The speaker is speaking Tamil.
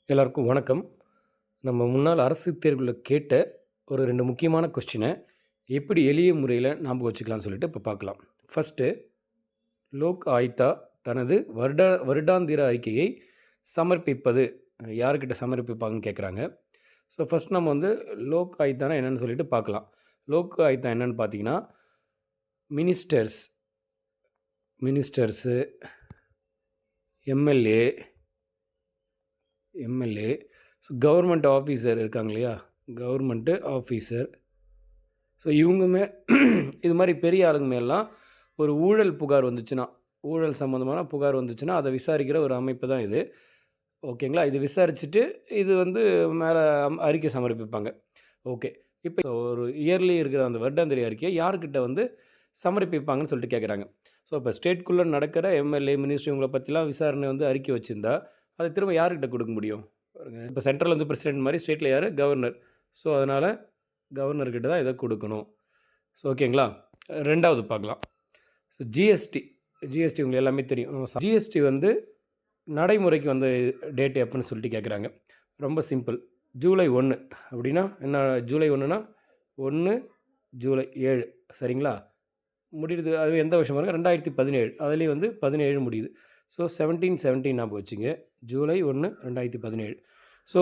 எல்லாருக்கும் வணக்கம். நம்ம முன்னாள் அரசு தேர்வுல கேட்ட ஒரு 2 முக்கியமான கொஸ்டின எப்படி எளிய முறையில ஞாபகம் வச்சுக்கலாம்னு சொல்லிட்டு இப்ப பார்க்கலாம். ஃபர்ஸ்ட்டு லோக் ஆயுக்தா தனது வருடாந்திர அறிக்கையை சமர்ப்பிப்பது யார்கிட்ட சமர்ப்பிப்பாங்கன்னு கேட்குறாங்க. ஸோ ஃபர்ஸ்ட் நம்ம வந்து லோக் ஆயுக்தானா என்னன்னு சொல்லிட்டு பார்க்கலாம். லோக் ஆயுக்தா என்னன்னு பார்த்தீங்கன்னா, ministers ministers, MLA MLA so government officer இருக்காங்க இல்லையா? Government officer. ஸோ இவங்களுமே இது மாதிரி பெரிய ஆளுங்க மேலாம் ஒரு ஊழல் புகார் வந்துச்சுன்னா, ஊழல் சம்மந்தமான புகார் வந்துச்சுன்னா, அதை விசாரிக்கிற ஒரு அமைப்பு தான் இது. ஓகேங்களா? இது விசாரிச்சுட்டு இது வந்து மேல அறிக்கை சமர்ப்பிப்பாங்க. ஓகே. இப்போ ஒரு இயர்லி இருக்கிற அந்த வருடாந்திர அறிக்கையை யார்கிட்ட வந்து சமர்ப்பிப்பாங்கன்னு சொல்லிட்டு கேட்குறாங்க. ஸோ இப்போ ஸ்டேட்குள்ளே நடக்கிற எம்எல்ஏ, மினிஸ்டர் இவங்கள பற்றிலாம் விசாரணை வந்து அறிக்கை வச்சிருந்தா, அது திரும்ப யார்கிட்ட கொடுக்க முடியும்? பாருங்க. இப்போ சென்ட்ரல் வந்து பிரசிடென்ட் மாதிரி, ஸ்டேட்டில் யார்? கவர்னர். ஸோ அதனால் கவர்னர்கிட்ட தான் இதை கொடுக்கணும். ஸோ ஓகேங்களா? 2வது பார்க்கலாம். ஸோ ஜிஎஸ்டி உங்களுக்கு எல்லாமே தெரியும். ஜிஎஸ்டி வந்து நடைமுறைக்கு வந்த டேட் எப்போன்னு சொல்லிட்டு கேட்குறாங்க. ரொம்ப சிம்பிள். ஜூலை 1 அப்படின்னா என்ன? ஜூலை 1னா 1 ஜூலை 7 சரிங்களா? முடியுது. அது எந்த வருஷம் பாருங்க? 2017. அதுலேயும் வந்து 17 முடியுது. ஸோ 17 ஞாபகம் வச்சுங்க. ஜூலை 1 2017. ஸோ